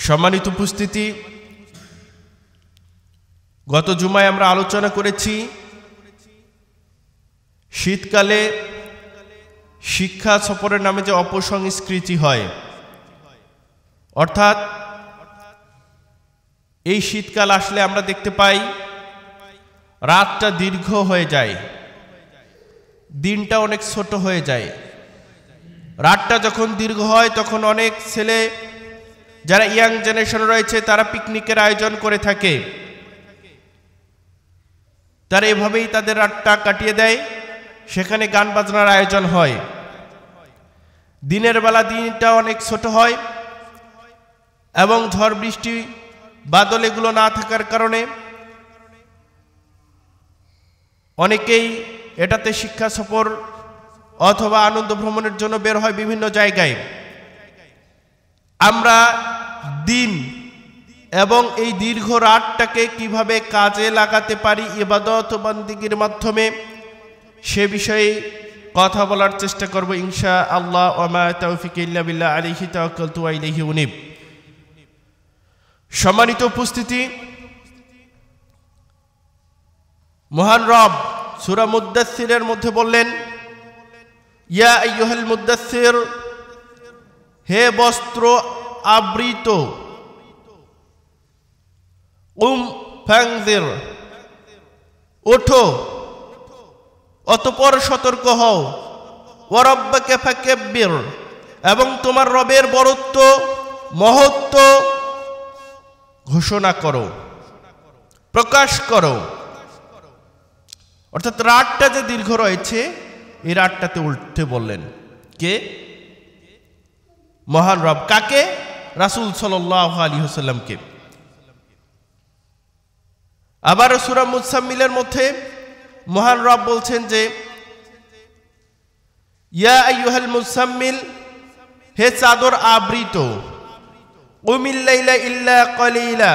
সম্মানিত উপস্থিতি, গত জুমায় আমরা আলোচনা করেছি শীতকালে শিক্ষা সফরের নামে যে অপসংস্কৃতি হয়, অর্থাৎ এই শীতকাল আসলে আমরা দেখতে পাই রাতটা দীর্ঘ হয়ে যায়, দিনটা অনেক ছোট হয়ে যায়। রাতটা যখন দীর্ঘ হয় তখন অনেক ছেলে যারা ইয়াং জেনারেশন রয়েছে তারা পিকনিকের আয়োজন করে থাকে, তারা এভাবেই তাদের রাতটা কাটিয়ে দেয়। সেখানে গান বাজনার আয়োজন হয়। দিনের বেলা দিনটা অনেক ছোট হয় এবং ঝড় বৃষ্টি বাদল এগুলো না থাকার কারণে অনেকেই এটাতে শিক্ষা সফর অথবা আনন্দ ভ্রমণের জন্য বের হয় বিভিন্ন জায়গায়। আমরা দিন এবং এই দীর্ঘ রাতটাকে কিভাবে কাজে লাগাতে পারি ইবাদত ও বন্দেগীর মাধ্যমে, সে বিষয়ে কথা বলার চেষ্টা করব ইনশাআল্লাহ। ওয়া মা তাওফিক ইল্লা বিল্লাহ, আলাইহি তাওয়াক্কালতু ওয়া ইলাইহি উনীব। সম্মানিত উপস্থিতি, মহান রব সূরা মুদ্দাসসিরের মধ্যে বললেন, ইয়া আইয়ুহাল মুদ্দাসসির, হে বস্ত্র আবৃত, ফানজির, ওঠো, অতঃপর সতর্ক হও, ওয়া রাব্বাকা ফাকাব্বির, এবং তোমার রবের বরত্ব মহত্ব ঘোষণা করো, প্রকাশ করো। অর্থাৎ রাতটা যে দীর্ঘ রয়েছে এই রাতটাতে উঠতে বললেন কে? মহান রব। কাকে? রাসূল সাল্লাল্লাহু আলাইহি ওয়াসাল্লামকে। আবার সূরা মুজাম্মিলের মধ্যে মহান রব বলছেন যে, ইয়া আইয়ুহাল মুজাম্মিল, হে চাদর আবৃত, কুমিল লাইলা ইল্লা কলিলা,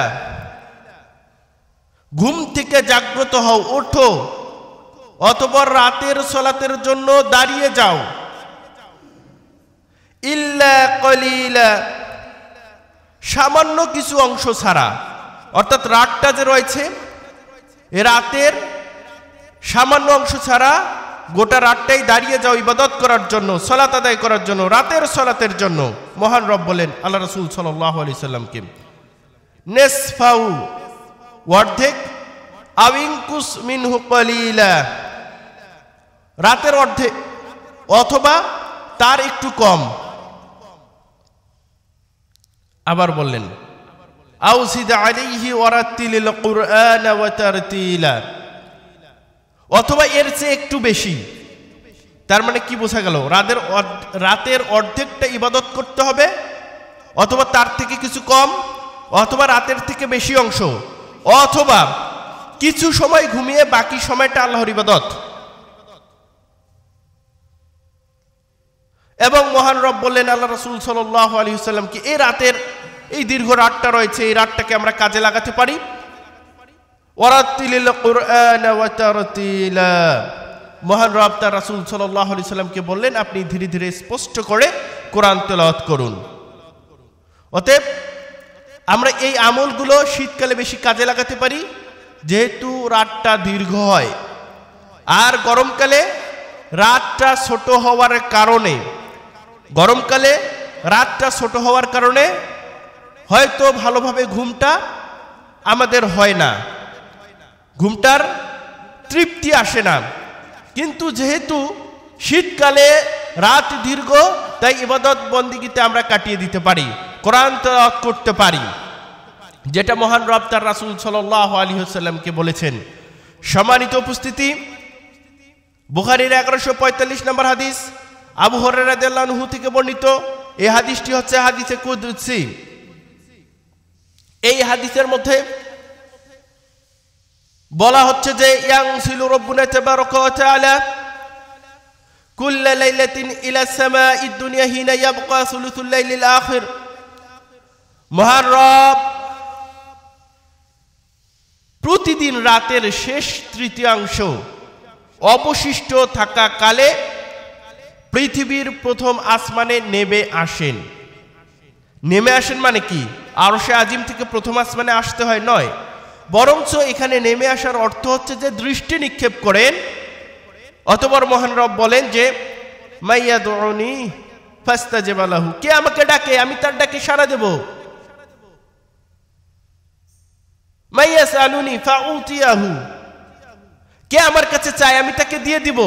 ঘুম থেকে জাগ্রত হও, ওঠো, অতঃপর রাতের সালাতের জন্য দাঁড়িয়ে যাও। ইল্লা কলিলা, সামান্য কিছু অংশ ছাড়া। অর্থাৎ রাতটা যে রয়েছে এ রাতের সামান্য অংশ ছাড়া গোটা রাতটাই দাঁড়িয়ে যাও ইবাদত করার জন্য, সালাত আদায় করার জন্য, রাতের সালাতের জন্য। মহান রব বলেন আল্লাহ রাসূল সাল্লাল্লাহু আলাইহি সাল্লামকে, নিসফাউ, অর্ধেক, আউইনকুস মিনহু কলিলা, রাতের অর্ধেক অথবা তার একটু কম। আবার বললেন আউসিদ আলাইহি ওয়ারাতিলিল কুরআন ওয়া তারতিলা, অথবা এর চেয়ে একটু বেশি। তার মানে কি বোঝা গেল? রাতের অর্ধেকটা ইবাদত করতে হবে, অথবা তার থেকে কিছু কম, অথবা রাতের থেকে বেশি অংশ, অথবা কিছু সময় ঘুমিয়ে বাকি সময়টা আল্লাহর ইবাদত। এবং মহান রব বললেন আল্লাহ রাসূল সাল্লাল্লাহু আলাইহি ওয়াসাল্লাম কি এই রাতের এই দীর্ঘ রাতটা রয়েছে, এই রাতটাকে আমরা কাজে লাগাতে পারি। ওয়ারাতিলিল কুরআন ওয়া তারতিলা, মহান রব তার রাসূল সাল্লাল্লাহু আলাইহি ওয়াসাল্লামকে বললেন আপনি ধীরে ধীরে স্পষ্ট করে কোরআন তেলাওয়াত করুন। অতএব আমরা এই আমলগুলো শীতকালে বেশি কাজে লাগাতে পারি যেহেতু রাতটা দীর্ঘ হয়। আর গরমকালে রাতটা ছোট হওয়ার কারণে, হয়তো ভালোভাবে ঘুমটা আমাদের হয় না, ঘুমটার তৃপ্তি আসে না। কিন্তু যেহেতু শীতকালে রাত দীর্ঘ, তাই ইবাদত বন্দেগীতে আমরা কাটিয়ে দিতে পারি, কোরআন তেলাওয়াত করতে পারি, যেটা মহান রব তার রাসূল সাল্লাল্লাহু আলাইহি ওয়াসাল্লামকে বলেছেন। সম্মানিত উপস্থিতি, বুখারীর 1145 নম্বর হাদিস, আবু হুরায়রা রাদিয়াল্লাহু আনহু থেকে বর্ণিত। এই হাদিসটি হচ্ছে হাদিসে কুদসি। এই হাদিসের মধ্যে বলা হচ্ছে যে ইয়ানসিলু রাব্বুনা তাবারাকা ওয়া তাআলা কুল্লা লাইলাতিন ইলা সামাঈদ দুনিয়া হিনা ইয়াবকা সুলুসুল লাইলিল আখির, মহান রব প্রতিদিন রাতের শেষ তৃতীয়াংশ অবশিষ্ট থাকা কালে পৃথিবীর প্রথম আসমানে নেমে আসেন। নেমে আসেন মানে কি? আরশে আজিম থেকে প্রথম আসমানে আসতে হয় নয়, বরঞ্চ এখানে নেমে আসার অর্থ হচ্ছে যে দৃষ্টি নিক্ষেপ করেন। অতঃপর মহান রব বলেন যে মাইয়াদউনি ফাস্তাজিব লাহু, কে আমাকে ডাকে আমি তার ডাকে সাড়া দেব। মাইয়াসালুনি ফাউতিয়াহু, কে আমার কাছে চায় আমি তাকে দিয়ে দিব।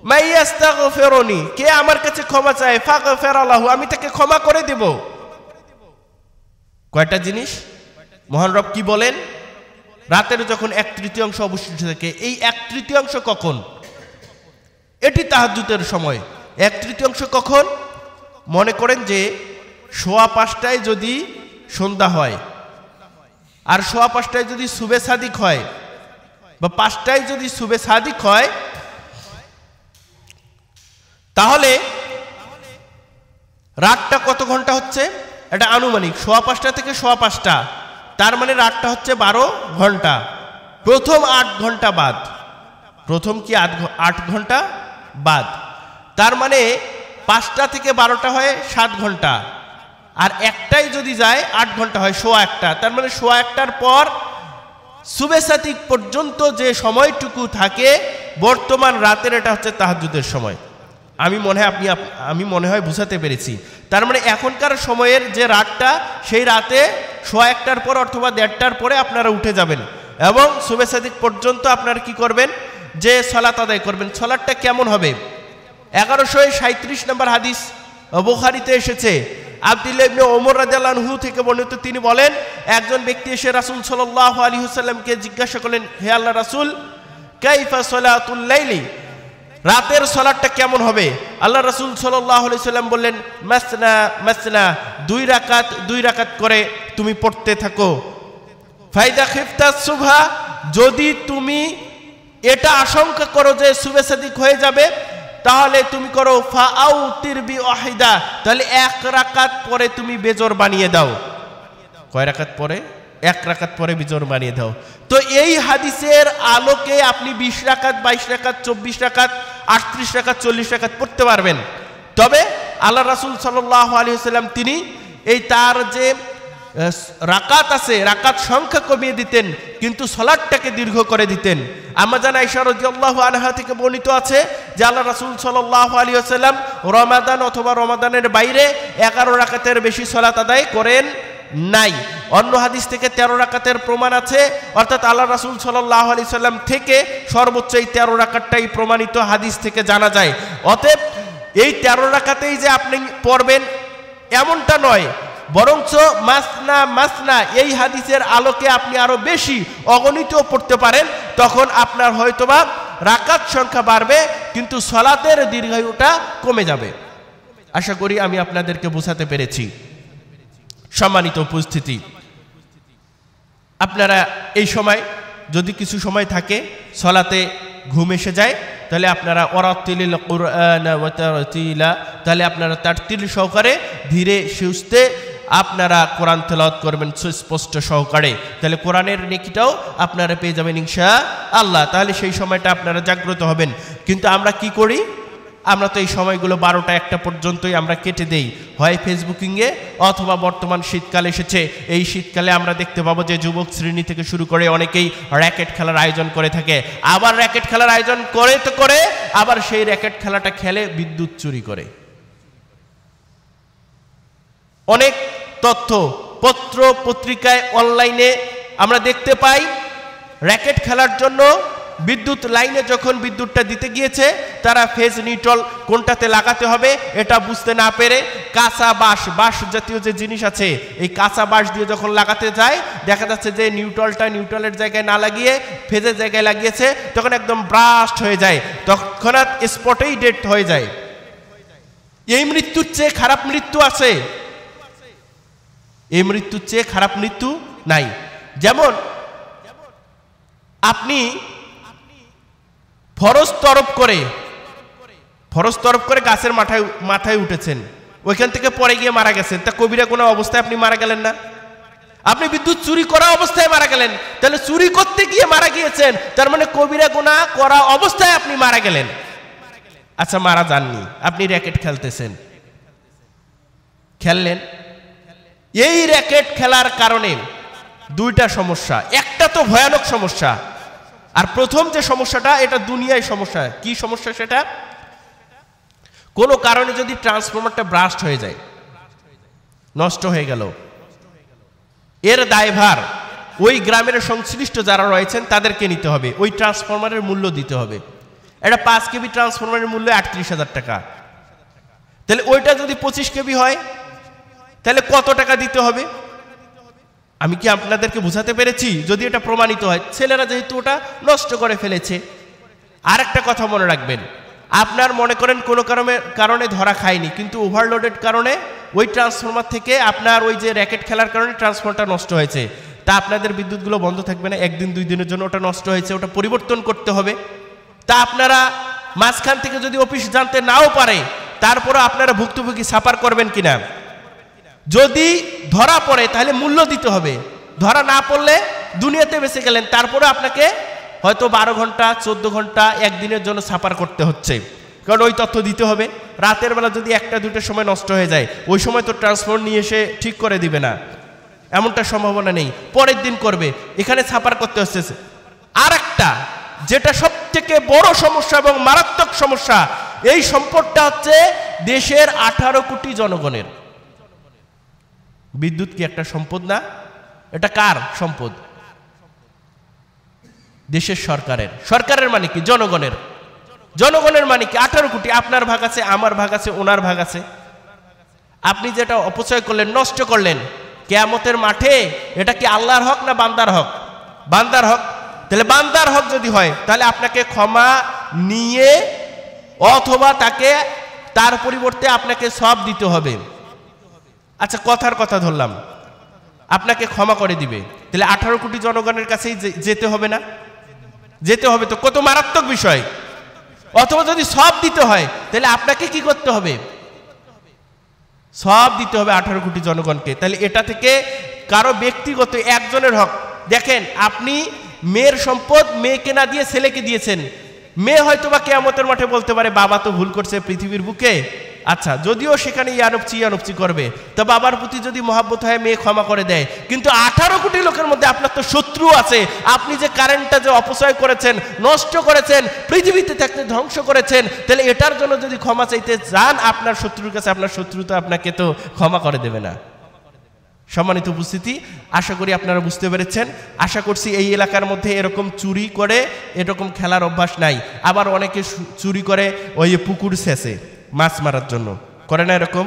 মাইয়াস্তাগফিরুনি, কে আমার কাছে ক্ষমা চায় ফাগফিরা লাহু, আমি তাকে ক্ষমা করে দেব। কয়টা জিনিস মহান রব কি বলেন? রাতের যখন 1/3 অবশিষ্ট থাকে, এই 1/3 কখন? এটি তাহাজ্জুদের সময়। 1/3 কখন? মনে করেন যে 5:15 যদি সন্ধ্যা হয়, আর 5:15 যদি সুবে সাদিক হয়, বা 5টায় যদি সুবে সাদিক হয়, তাহলে রাতটা কত ঘন্টা হচ্ছে? এটা আনুমানিক 5:15 থেকে 5:15, তার মানে রাতটা হচ্ছে 12 ঘন্টা। প্রথম 8 ঘন্টা বাদ, প্রথম কি 8 ঘন্টা বাদ, তার মানে 5টা থেকে 12টা হয় 7 ঘন্টা, আর একটাই যদি যায় 8 ঘন্টা হয় 1:15, তার মানে 1:15টার পর সুবে সাদিক পর্যন্ত যে সময়টুকু থাকে বর্তমান রাতের, এটা হচ্ছে তাহাজ্জুদের সময়। আমি মনে হয় বুঝাতে পেরেছি। তার মানে এখনকার সময়ের যে রাতটা, সেই রাতে 1:15টার পর অথবা 1:30টার পরে আপনারা উঠে যাবেন এবং সুবে সাদিক পর্যন্ত আপনারা কি করবেন? যে সালাত আদায় করবেন। সালাতটা কেমন হবে? 1137 নম্বর হাদিস বুখারীতে এসেছে, আব্দুল্লাহ ইবনে ওমর রাদিয়াল্লাহু আনহু থেকে বর্ণিত। তিনি বলেন, একজন ব্যক্তি এসে রাসূল সাল্লাল্লাহু আলাইহি ওয়াসাল্লামকে জিজ্ঞাসা করলেন, হে আল্লাহর রাসূল, কাইফা সালাতুল লাইলি, রাতের সালাতটা কেমন হবে? আল্লাহ রাসূল সাল্লাল্লাহু আলাইহি ওয়াসাল্লাম বললেন, মাসনা মাসনা, 2 রাকাত করে তুমি পড়তে থাকো। ফাইদা খিফতা সুবহা, যদি তুমি এটা আশঙ্কা করো যে সুবে সাদিক হয়ে যাবে, তাহলে তুমি করো ফাআউতির বিওয়াহিদা, তাহলে 1 রাকাত পরে তুমি বেজর বানিয়ে দাও। কয় রাকাত পরে? 1 রাকাত পরে বেজর বানিয়ে দাও। তো এই হাদিসের আলোকে আপনি 20 রাকাত, 22 রাকাত, 24 রাকাত, 38 রাকাত, 40 রাকাত পড়তে পারবেন। তবে আল্লাহ রাসূল সাল্লাল্লাহু আলাইহি ওয়াসাল্লাম তিনি এই তার যে রাকাত আছে, রাকাত সংখ্যা কমিয়ে দিতেন, কিন্তু সালাতটাকে দীর্ঘ করে দিতেন। আম্মা জান আয়েশা রাদিয়াল্লাহু আনহা থেকে বর্ণিত আছে যে আল্লাহ রাসূল সাল্লাল্লাহু আলাইহি ওয়াসাল্লাম রমাদান অথবা রমাদানের বাইরে 11 রাকাতের বেশি সালাত আদায় করেন নাই। অন্য হাদিস থেকে 13 রাকাতের প্রমাণ আছে, অর্থাৎ আল্লাহ রাসূল সাল্লাল্লাহু আলাইহি ওয়াসাল্লাম থেকে সর্বোচ্চ এই 13 রাকাতটাই প্রমাণিত হাদিস থেকে জানা যায়। অতএব এই 13 রাকাতেই যে আপনি পড়বেন এমনটা নয়, বরঞ্চ মাসনা মাসনা এই হাদিসের আলোকে আপনি আরো বেশি অগণিত পড়তে পারেন। তখন আপনার হয়তোবা রাকাত সংখ্যা বাড়বে, কিন্তু সালাতের দীর্ঘায়ুটা কমে যাবে। আশা করি আমি আপনাদেরকে বোঝাতে পেরেছি। সম্মানিত উপস্থিতি, আপনারা এই সময় যদি কিছু সময় থাকে সালাতে ঘুম এসে যায়, তাহলে আপনারা ওয়ারাতিলিল কুরআন ওয়া তারতিলা, তাহলে আপনারা তারতিল সহকারে ধীরে সুস্থে আপনারা কোরআন তেলাওয়াত করবেন সুস্পষ্ট সহকারে, তাহলে কোরআনের নেকিটাও আপনারা পেয়ে যাবেন ইনশাআল্লাহ। তাহলে সেই সময়টা আপনারা জাগ্রত হবেন। কিন্তু আমরা কি করি? আমরা তো এই সময়গুলো 12টা 1টা পর্যন্তই আমরা কেটে দেই, হয় ফেসবুকিংয়ে অথবা বর্তমান শীতকাল এসেছে, এই শীতকালে আমরা দেখতে পাবো যে যুবক শ্রেণী থেকে শুরু করে অনেকেই র্যাকেট খেলার আয়োজন করে থাকে। আবার র্যাকেট খেলার আয়োজন করে তো করে, আবার সেই র্যাকেট খেলাটা খেলে বিদ্যুৎ চুরি করে। অনেক তথ্য পত্র পত্রিকায় অনলাইনে আমরা দেখতে পাই, র্যাকেট খেলার জন্য বিদ্যুৎ লাইনে যখন বিদ্যুৎটা দিতে গিয়েছে, তারা ফেজ নিউট্রাল কোনটাতে লাগাতে হবে এটা বুঝতে না পেরে কাঁচা বাঁশ জাতীয় যে জিনিস আছে, এই কাঁচা বাঁশ দিয়ে যখন লাগাতে যায়, দেখা যাচ্ছে যে নিউট্রালের জায়গায় না লাগিয়ে ফেজের জায়গায় লাগিয়েছে, তখন একদম ব্রাস্ট হয়ে যায়, তৎক্ষণাৎ স্পটেই ডেথ হয়ে যায়। এই মৃত্যুর চেয়ে খারাপ মৃত্যু আছে? এই মৃত্যুর চেয়ে খারাপ মৃত্যু নাই। যেমন আপনি ফরজ তরফ করে গাছের মাথায় উঠেছেন, ওইখান থেকে পরে গিয়ে মারা গেছেন, তা কবিরা গুনাহ অবস্থায় আপনি মারা গেলেন না? আপনি বিদ্যুৎ চুরি করা অবস্থায় মারা গেলেন, তাহলে চুরি করতে গিয়ে মারা গিয়েছেন, তার মানে কবিরা গুনাহ করা অবস্থায় আপনি মারা গেলেন। আচ্ছা, মারা যাননি, আপনি র্যাকেট খেলতেছেন, খেললেন, এই র্যাকেট খেলার কারণে দুইটা সমস্যা, একটা তো ভয়ানক সমস্যা, আর প্রথম যে সমস্যাটা এটা দুনিয়ায় সমস্যা। কি সমস্যা সেটা? কোনো কারণে যদি ট্রান্সফরমারটা ব্রাস্ট হয়ে যায়, নষ্ট হয়ে গেল, এর দায়ভার ওই গ্রামের সংশ্লিষ্ট যারা রয়েছেন তাদেরকে নিতে হবে, ওই ট্রান্সফরমারের মূল্য দিতে হবে। এটা 5 কেবি ট্রান্সফরমারের মূল্য 38,000 টাকা। তাহলে ওইটা যদি 25 কেবি হয় তাহলে কত টাকা দিতে হবে? আমি কি আপনাদেরকে বোঝাতে পেরেছি? যদি এটা প্রমাণিত হয়, ছেলেরা যেহেতু ওটা নষ্ট করে ফেলেছে। আর একটা কথা মনে রাখবেন, আপনার মনে করেন কোনো কারণে ধরা খায়নি, কিন্তু ওভারলোডেড কারণে ওই ট্রান্সফরমার থেকে আপনার ওই যে র্যাকেট খেলার কারণে ট্রান্সফরমারটা নষ্ট হয়েছে, তা আপনাদের বিদ্যুৎগুলো বন্ধ থাকবে না। একদিন 2 দিনের জন্য ওটা নষ্ট হয়েছে, ওটা পরিবর্তন করতে হবে। তা আপনারা মাঝখান থেকে যদি অফিস জানতে নাও পারে, তারপরে আপনারা ভুক্তভোগী সাফার করবেন কিনা? যদি ধরা পড়ে তাহলে মূল্য দিতে হবে। ধরা না পড়লে দুনিয়াতে বেঁচে গেলেন, তারপরে আপনাকে হয়তো 12 ঘন্টা 14 ঘন্টা একদিনের জন্য সাফার করতে হচ্ছে, কারণ ওই তথ্য দিতে হবে। রাতের বেলা যদি 1টা-2টার সময় নষ্ট হয়ে যায়, ওই সময় তো ট্রান্সফর্মার নিয়ে এসে ঠিক করে দিবে না, এমনটা সম্ভাবনা নেই, পরের দিন করবে, এখানে সাফার করতে হচ্ছে। আর একটা যেটা সব থেকে বড় সমস্যা এবং মারাত্মক সমস্যা, এই সম্পদটা হচ্ছে দেশের 18 কোটি জনগণের। বিদ্যুৎ কি একটা সম্পদ না? এটা কার সম্পদ? দেশের সরকারের। সরকারের মানে কি? জনগণের। জনগণের মানে কি? 18 কোটি। আপনার ভাগ আছে, আমার ভাগ আছে, ওনার ভাগ আছে। আপনি যেটা অপচয় করলেন, নষ্ট করলেন, কিয়ামতের মাঠে এটা কি আল্লাহর হক না বান্দার হক? বান্দার হক। তাহলে বান্দার হক যদি হয়, তাহলে আপনাকে ক্ষমা নিয়ে অথবা তার পরিবর্তে আপনাকে সব দিতে হবে। আচ্ছা, কথার কথা ধরলাম, আপনাকে ক্ষমা করে দিবে, তাহলে 18 কোটি জনগণের কাছেই যেতে হবে না? যেতে হবে। তো কত মারাত্মক বিষয়। অথবা যদি সব দিতে হয়, তাহলে আপনাকে কি করতে হবে? সব দিতে হবে 18 কোটি জনগণকে। তাহলে এটা থেকে কারো ব্যক্তিগত একজনের হক। দেখেন, আপনি মেয়ের সম্পদ মেয়েকে না দিয়ে ছেলেকে দিয়েছেন। মেয়ে হয়তো বা কিয়ামতের মাঠে বলতে পারে, বাবা তো ভুল করছে পৃথিবীর বুকে। আচ্ছা, যদিও সেখানে ইয়ানপচি করবে, তো বাবার প্রতি যদি মহাব্বত হয় মেয়ে ক্ষমা করে দেয়। কিন্তু 18 কোটি লোকের মধ্যে আপনার তো শত্রু আছে। আপনি যে কারেন্টটা যে অপচয় করেছেন, নষ্ট করেছেন, পৃথিবীতে থাকতে ধ্বংস করেছেন, তাহলে এটার জন্য যদি ক্ষমা চাইতে যান আপনার শত্রুর কাছে, আপনার শত্রু তো আপনাকে তো ক্ষমা করে দেবে না। সম্মানিত উপস্থিতি, আশা করি আপনারা বুঝতে পেরেছেন। আশা করছি এই এলাকার মধ্যে এরকম চুরি করে এরকম খেলার অভ্যাস নাই। আবার অনেকে চুরি করে ওই পুকুর সেচে মাছ মারার জন্য, করে না এরকম,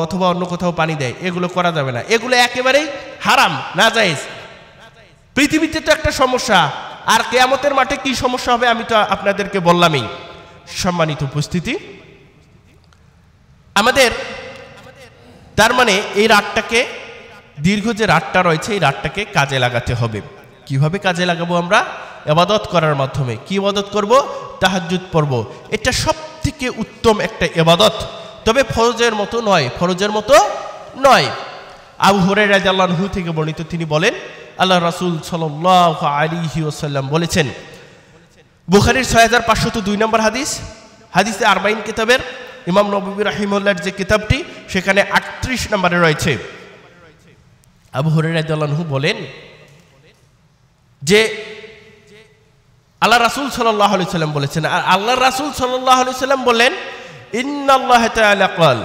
অথবা অন্য কোথাও পানি দেয়। এগুলো করা যাবে না, এগুলো একেবারেই হারাম, নাজায়েজ। পৃথিবীতে তো একটা সমস্যা, আর কিয়ামতের মাঠে কি সমস্যা হবে আমি তো আপনাদেরকে বললামই। সম্মানিত উপস্থিতি, আমাদের তার মানে এই রাতটাকে, দীর্ঘ যে রাতটা রয়েছে, এই রাতটাকে কাজে লাগাতে হবে। কিভাবে কাজে লাগাবো? আমরা ইবাদত করার মাধ্যমে। কি ইবাদত করব? তাহাজ্জুদ পড়ব। এটা সবথেকে উত্তম একটা ইবাদত, তবে ফরজের মতো নয়, ফরজের মতো নয়। আবু হুরায়রা রাদিয়াল্লাহু আনহু থেকে বর্ণিত, তিনি বলেন, আল্লাহ রাসূল সাল্লাল্লাহু আলাইহি ওয়াসাল্লাম বলেছেন, বুখারীর 6502 নম্বর হাদিস, হাদিসে 40 কিতাবের ইমাম নববী রাহিমাহুল্লাহর যে কিতাবটি, সেখানে 38 নম্বরে রয়েছে। আবু হুরায়রা রাদিয়াল্লাহু আনহু বলেন যে আল্লাহ রাসূল সাল্লাল্লাহু আলাইহি সাল্লাম বলেছেন, আর আল্লাহ রাসূল সাল্লাল্লাহু আলাইহি সাল্লাম বলেন, ইন্নাল্লাহ তাআলা ক্বাল,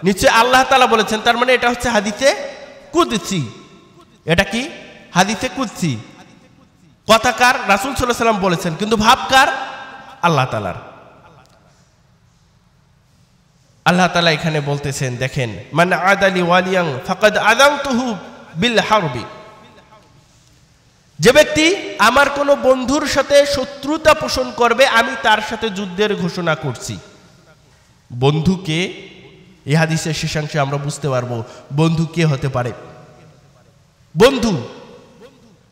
নিশ্চয় আল্লাহ তাআলা বলেছেন। তার মানে এটা হচ্ছে হাদিসে কুদসি। এটা কি? হাদিসে কুদসি। কথা কার? রাসূল সাল্লাল্লাহু আলাইহি সাল্লাম বলেছেন, কিন্তু ভাব কার? আল্লাহ তাআলার। আল্লাহ তাআলা এখানে বলতেছেন, দেখেন, মান আদালি ওয়ালিয়ান ফাকাদ আযানতুহু বিল হারবি, যে ব্যক্তি আমার কোনো বন্ধুর সাথে শত্রুতা পোষণ করবে, আমি তার সাথে যুদ্ধের ঘোষণা করছি। বন্ধুকে এই হাদিসের শেষাংশে আমরা বুঝতে পারবো বন্ধু কে হতে পারে। বন্ধু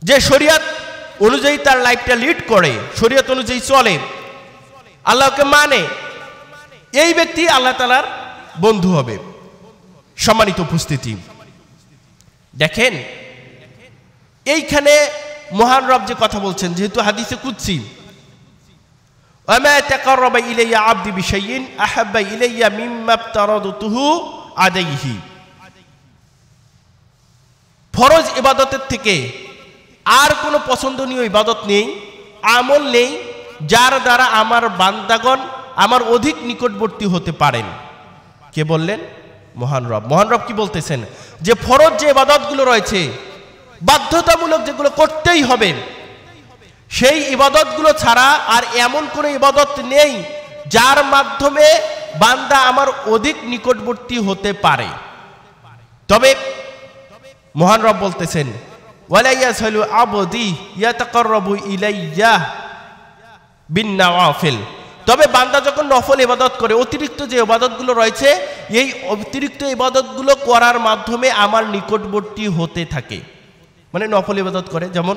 যে শরীয়ত অনুযায়ী তার লাইফটা লিড করে, শরীয়ত অনুযায়ী চলে, আল্লাহকে মানে, এই ব্যক্তি আল্লাহ তাআলার বন্ধু হবে। সম্মানিত উপস্থিতি, দেখেন এইখানে মহান রব যে কথা বলছেন, যেহেতু হাদিসে কুদসি, ওয়ামা তাকাররাবা ইলাইয়া আবদি বিশাইইন আহাব্বা ইলাইয়া মিম্মা ইফতারাদতুহু আলাইহি, ফরজ ইবাদতের থেকে আর কোনো পছন্দনীয় ইবাদত নেই, আমল নেই, যার দ্বারা আমার বান্দাগণ আমার অধিক নিকটবর্তী হতে পারেন। কে বললেন? মহান রব। মহান রব কি বলতেছেন? যে ফরজ যে ইবাদতগুলো রয়েছে, বাধ্যতামূলক যেগুলো করতেই হবে, সেই ইবাদতগুলো ছাড়া আর এমন কোনো ইবাদত নেই যার মাধ্যমে বান্দা আমার অধিক নিকটবর্তী হতে পারে। তবে মহান রব বলতেছেন, ওয়ালা ইয়াসালু আবদি ইয়াতাকাররাবু ইলাইয়া বিন্নাওয়াফিল। তবে বান্দা যখন নফল ইবাদত করে, অতিরিক্ত যে ইবাদতগুলো রয়েছে, এই অতিরিক্ত ইবাদতগুলো করার মাধ্যমে আমার নিকটবর্তী হতে থাকে। মানে নফল ইবাদত করে, যেমন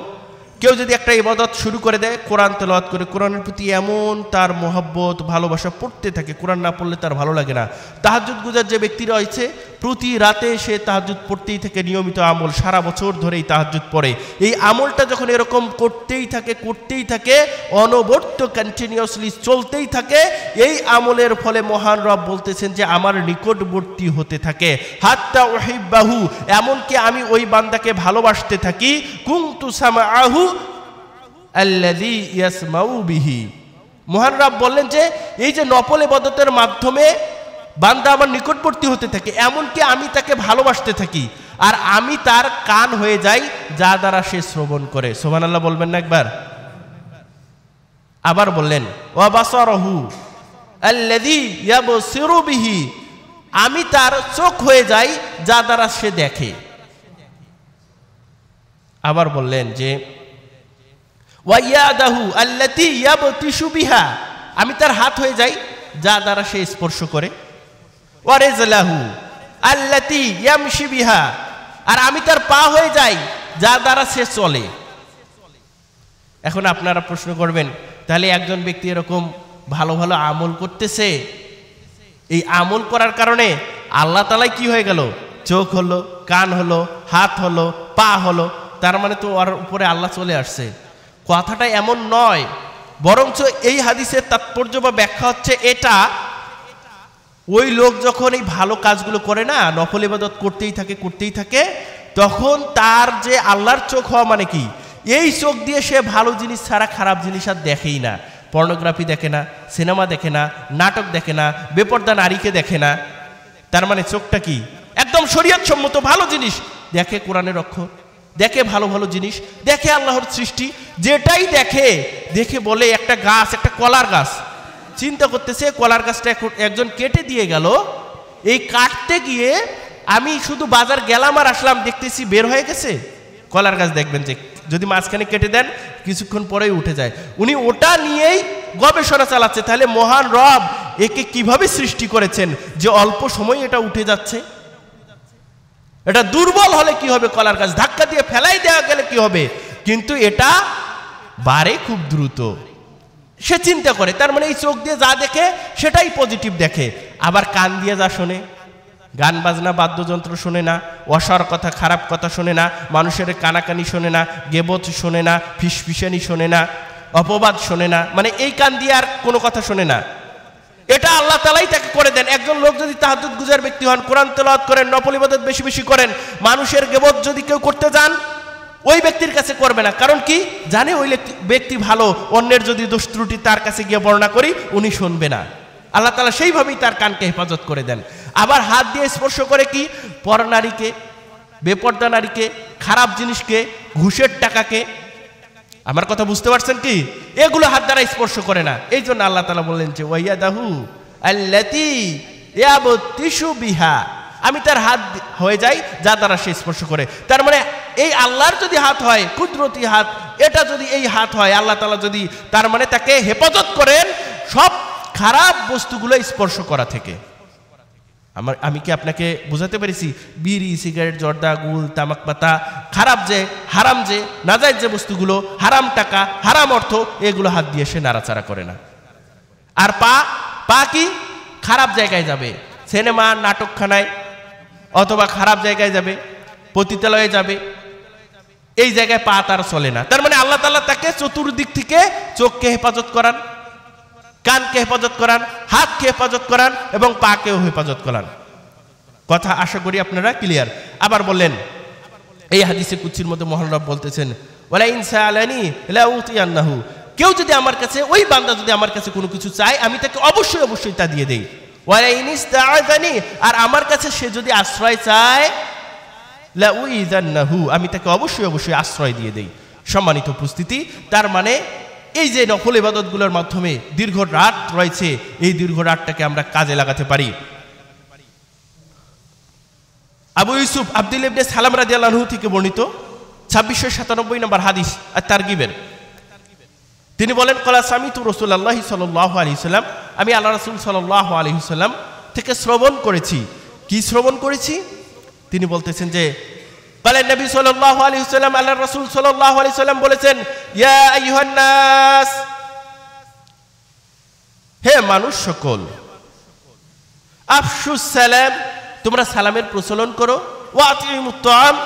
কেউ যদি একটা ইবাদত শুরু করে দেয়, কোরআন তেলাওয়াত করে, কোরআনের প্রতি এমন তার মহব্বত ভালোবাসা, পড়তে থাকে, কোরআন না পড়লে তার ভালো লাগে না। তাহাজ্জুদ গুজার যে ব্যক্তি রয়েছে, প্রতি রাতে সে তাহাজ্জুদ পড়তেই থাকে, নিয়মিত আমল, সারা বছর ধরেই তাহাজ্জুদ পড়ে। এই আমলটা যখন এরকম করতেই থাকে, অনবরত কন্টিনিউয়াসলি চলতেই থাকে, এই আমলের ফলে মহান রব বলতেছেন যে আমার নিকটবর্তী হতে থাকে। হাত্তা উহিব্বাহু, এমনকি আমি ওই বান্দাকে ভালোবাসতে থাকি। কুনতু সামাআহু আল্লাযী ইয়াসমাউ বিহি। মহান রব বললেন যে এই যে নফল ইবাদতের মাধ্যমে বান্দা আমার নিকটবর্তী হতে থাকে, এমনকি আমি তাকে ভালোবাসতে থাকি, আর আমি তার কান হয়ে যাই যা দ্বারা সে শ্রবণ করে। সুবহানাল্লাহ বলবেন না একবার? আবার বললেন ওয়া বাসারহু আল্লাযী ইয়াবসিরু বিহি, আমি তার চোখ হয়ে যাই যা দ্বারা সে দেখে। আবার বললেন যে ওয়া ইয়াদাহু আল্লাতী ইয়াবতিশু বিহা, আমি তার হাত হয়ে যাই যা দ্বারা সে স্পর্শ করে। ওয়া রিজলাহু আল্লাতী ইয়ামশি বিহা, আর আমি তার পা হয়ে যাই যা দ্বারা সে চলে। এখন আপনারা প্রশ্ন করবেন, তাহলে একজন ব্যক্তি এরকম ভালো ভালো আমল করতেছে, এই আমল করার কারণে আল্লাহ তাআলা কি হয়ে গেল? চোখ হলো, কান হলো, হাত হলো, পা হলো, তার মানে তো ওর উপরে আল্লাহ চলে আসছে। কথাটা এমন নয়, বরঞ্চ এই হাদিসের তাৎপর্য বা ব্যাখ্যা হচ্ছে এটা, ওই লোক যখন এই ভালো কাজগুলো করে না, নফল ইবাদত করতেই থাকে, তখন তার যে আল্লাহর চোখ হওয়া মানে কি, এই চোখ দিয়ে সে ভালো জিনিস ছাড়া খারাপ জিনিস আর দেখেই না। পর্নোগ্রাফি দেখে না, সিনেমা দেখে না, নাটক দেখে না, বেপর্দা নারীকে দেখে না। তার মানে চোখটা কি? একদম শরীয়ত সম্মত ভালো জিনিস দেখে, কোরআনের অক্ষর দেখে, ভালো ভালো জিনিস দেখে, আল্লাহর সৃষ্টি যেটাই দেখে বলে একটা গাছ, একটা কলার গাছ, চিন্তা করতেছে কলার গাছটা একজন কেটে দিয়ে গেল, এই কাটতে গিয়ে আমি শুধু বাজার গেলাম আর আসলাম, দেখতেছি বের হয়ে গেছে কলার গাছ। দেখবেন যে যদি মাঝখানে কেটে দেন কিছুক্ষণ পরেই উঠে যায়। উনি ওটা নিয়েই গবেষণা চালাচ্ছে, তাহলে মহান রব একে কিভাবে সৃষ্টি করেছেন যে অল্প সময় এটা উঠে যাচ্ছে। এটা দুর্বল হলে কি হবে? কলার গাছ ধাক্কা দিয়ে ফেলাই দেওয়া গেলে কি হবে? কিন্তু এটা বাড়ে খুব দ্রুত, সে চিন্তা করে। তার মানে এই চোখ দিয়ে যা দেখে সেটাই পজিটিভ দেখে। আবার কান দিয়ে যা শোনে, গান বাজনা বাদ্যযন্ত্র শোনে না, অসার কথা খারাপ কথা শোনে না, মানুষের কানাকানি শোনে না, গেবত শোনে না, ফিসফিসানি শোনে না, অপবাদ শোনে না, মানে এই কান দিয়ে আর কোনো কথা শোনে না। এটা আল্লাহ তাআলাই তাকে করে দেন। একজন লোক যদি তাহাজ্জুদ গুজার ব্যক্তি হন, কোরআন তেলাওয়াত করেন, নফল ইবাদত বেশি বেশি করেন, মানুষের গিবত যদি কেউ করতে যান, ওই ব্যক্তির কাছে করবে না। কারণ কি? জানে ওই ব্যক্তি ভালো, অন্যের যদি দোষ ত্রুটি তার কাছে গিয়ে বর্ণনা করি উনি শুনবে না। আল্লাহ তাআলা সেইভাবেই তার কানকে হেফাজত করে দেন। আবার হাত দিয়ে স্পর্শ করে কি? পর নারীকে, বেপর্দা নারীকে, খারাপ জিনিসকে, ঘুষের টাকাকে। আমার কথা বুঝতে পারছেন কি? এগুলো হাত দ্বারা স্পর্শ করে না। এই জন্য আল্লাহ তাআলা বললেন যে ওয়াইয়াদাহু আল্লাতী ইয়াবতিশু বিহা, আমি তার হাত হয়ে যাই যা দ্বারা সে স্পর্শ করে। তার মানে এই আল্লাহর যদি হাত হয়, কুদরতি হাত, এটা যদি এই হাত হয়, আল্লাহ তাআলা যদি, তার মানে তাকে হেফাজত করেন সব খারাপ বস্তুগুলো স্পর্শ করা থেকে। আমি কি আপনাকে বুঝাতে পেরেছি? বিড়ি, সিগারেট, জর্দা, গুল, তামাক পাতা, খারাপ যে, হারাম যে, নাজায়েজ যে বস্তুগুলো, হারাম টাকা, হারাম অর্থ, এগুলো হাত দিয়ে সে নাড়াচাড়া করে না। আর পা কি? খারাপ জায়গায় যাবে, সিনেমা নাটকখানায়, অথবা খারাপ জায়গায় যাবে, পতিতালয়ে যাবে, এই জায়গায় পা তার চলে না। তার মানে আল্লাহ তাআলা তাকে চতুর্দিক থেকে চোখকে হেফাজত করান, কানকে হেফাজত করান, হাতকে হেফাজত করান এবং পাকেও হেফাজত করান। কথা আশা করি আপনারা ক্লিয়ার। আবার বললেন এই হাদিসে কুদসির মধ্যে মহান রব বলতেছেন, ওয়ালা ইন সাআলানি লা উতিয়ান্নাহু, কেউ যদি আমার কাছে, ওই বান্দা যদি আমার কাছে কোনো কিছু চায় আমি তাকে অবশ্যই অবশ্যই তা দিয়ে দেই। ওয়ালা ইন ইস্তাআযানি, আর আমার কাছে সে যদি আশ্রয় চায় লা উইযান্নাহু, আমি তাকে অবশ্যই অবশ্যই আশ্রয় দিয়ে দেই। সম্মানিত উপস্থিতি, তার মানে এই যে নফল ইবাদতগুলোর মাধ্যমে দীর্ঘ রাত রয়েছে, এই দীর্ঘ রাতটাকে আমরা কাজে লাগাতে পারি। আবু ইউসুফ আব্দুল্লাহ ইবনে সালাম রাদিয়াল্লাহু আনহু থেকে বর্ণিত 2697 নম্বর হাদিস আত-তারগিবের, তিনি বলেন, ক্বালা সামিতু রাসূলুল্লাহি সাল্লাল্লাহু আলাইহি ওয়াসাল্লাম, আমি আল্লাহ রাসূল সাল্লাল্লাহু আলাইহি ওয়াসাল্লাম থেকে শ্রবণ করেছি। কি শ্রবণ করেছি? তিনি বলতেছেন যে ক্বালা নবী সাল্লাল্লাহু আলাইহি ওয়াসাল্লাম, আল্লাহ রাসূল সাল্লাল্লাহু আলাইহি ওয়াসাল্লাম বলেছেন, ইয়া আইয়ুহান নাস, হে মানুষ সকল, আফশুস সালাম, তোমরা সালামের প্রচলন করো, ওয়া আতিমুত তাআম,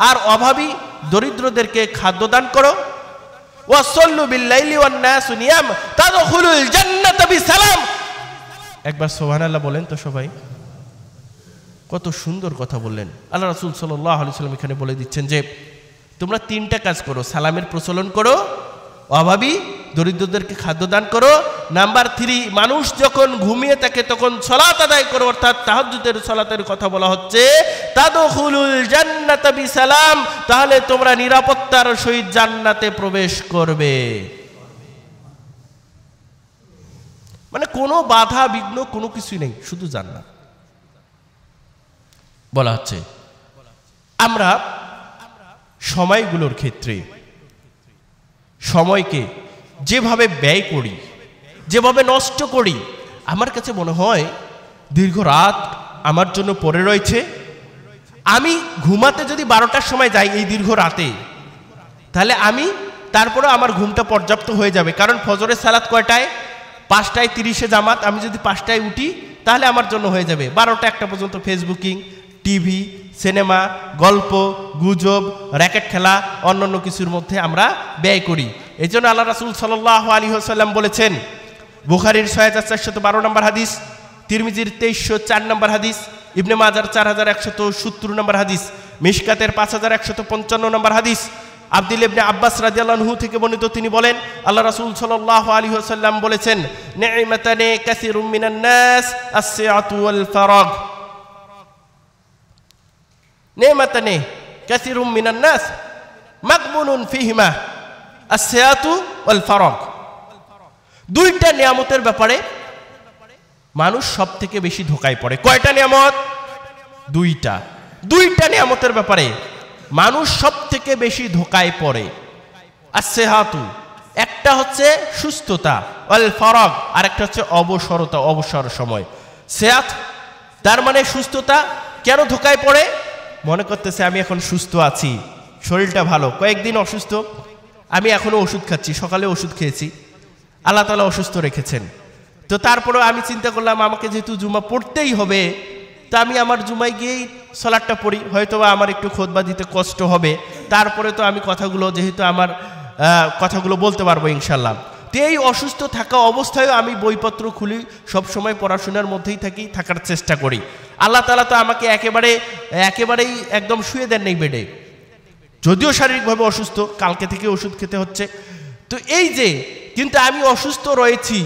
আর অভাবী দরিদ্রদেরকে খাদ্য দান করো, ওয়া সাল্লু বিল লাইলি ওয়ান নাসু নিয়াম তাদখুলুল জান্নাতা বিসালাম। একবার সুবহানাল্লাহ বলেন তো সবাই। কত সুন্দর কথা বললেন আল্লাহ রাসূল সাল্লাল্লাহু আলাইহি ওয়াসাল্লাম। এখানে বলে দিচ্ছেন যে তোমরা তিনটা কাজ করো, সালামের প্রচলন করো, অভাবী দরিদ্রদেরকে খাদ্য দান করো, নাম্বার 3, মানুষ যখন ঘুমিয়ে থাকে তখন সালাত আদায় করো, অর্থাৎ তাহাজ্জুদের সালাতের কথা বলা হচ্ছে, তাদখুলুল জান্নাতা বিসালাম, তাহলে তোমরা নিরাপত্তার সহিত জান্নাতে প্রবেশ করবে। মানে কোনো বাধা বিঘ্ন কোনো কিছুই নেই, শুধু জান্নাত। বলা হচ্ছে আমরা সময়গুলোর ক্ষেত্রে সময়কে যেভাবে ব্যয় করি, যেভাবে নষ্ট করি, আমার কাছে মনে হয় দীর্ঘ রাত আমার জন্য পড়ে রয়েছে। আমি ঘুমাতে যদি 12টার সময় যাই এই দীর্ঘ রাতে, তাহলে আমি তারপরে আমার ঘুমটা পর্যাপ্ত হয়ে যাবে, কারণ ফজরের সালাত কয়টায়? 5:30 জামাত। আমি যদি 5টায় উঠি তাহলে আমার জন্য হয়ে যাবে 12টা 1টা পর্যন্ত ফেসবুকিং, টিভি, সিনেমা, গল্প, গুজব, র্যাকেট খেলা, অন্যান্য কিছুর মধ্যে আমরা ব্যয় করি। এই জন্য আল্লাহ রাসূল সাল্লাল্লাহু আলাইহি ওয়াসাল্লাম বলেছেন, বুখারীর 6412 নম্বর হাদিস, তিরমিজির 2304 নম্বর হাদিস, ইবনে মাজার 4170 নম্বর হাদিস, মিশকাতের 5155 নম্বর হাদিস, আব্দুল্লাহ ইবনে আব্বাস রাদিয়াল্লাহু আনহু থেকে বর্ণিত, তিনি বলেন, আল্লাহ রাসূল সাল্লাল্লাহু আলাইহি ওয়াসাল্লাম বলেছেন, নি'মাতানে কাসীরুম মিনান নাস আস-সিআতু ওয়াল ফারাগ। নি'মাতানে কাসীরুম মিনান নাস মাগবুনুন ফীহিমা আস-সিআতু ওয়াল ফারাগ। দুইটা নিয়ামতের ব্যাপারে মানুষ সবথেকে বেশি ধোঁকায় পড়ে। কয়টা নিয়ামত? দুইটা নিয়ামতের ব্যাপারে মানুষ সবথেকে বেশি ধোঁকায় পড়ে। আস-সিহাতু, একটা হচ্ছে সুস্থতা, ওয়াল ফারাগ, আর একটা হচ্ছে অবসরতা, অবসর সময়। সিহাত তার মানে সুস্থতা। কেন ধোঁকায় পড়ে? মনে করতেছে আমি এখন সুস্থ আছি, শরীরটা ভালো, কয়েকদিন অসুস্থ, আমি এখনো ওষুধ খাচ্ছি, সকালে ওষুধ খেয়েছি, আল্লাহ তাআলা অসুস্থ রেখেছেন। তো তারপরেও আমি চিন্তা করলাম আমাকে যেহেতু জুমা পড়তেই হবে, তা আমি আমার জুমায় গিয়েই সালাতটা পড়ি, হয়তো আমার একটু খুতবা দিতে কষ্ট হবে, তারপরে তো আমি কথাগুলো যেহেতু আমার কথাগুলো বলতে পারবো ইনশাল্লাহ। তো এই অসুস্থ থাকা অবস্থায়ও আমি বইপত্র খুলি, সবসময় পড়াশোনার মধ্যেই থাকার চেষ্টা করি। আল্লাহ তাআলা তো আমাকে একেবারেই একদম শুয়ে দেন নেই বেডে, যদিও শারীরিকভাবে অসুস্থ, কালকে থেকে ওষুধ খেতে হচ্ছে। তো এই যে কিন্তু আমি অসুস্থ রয়েছি,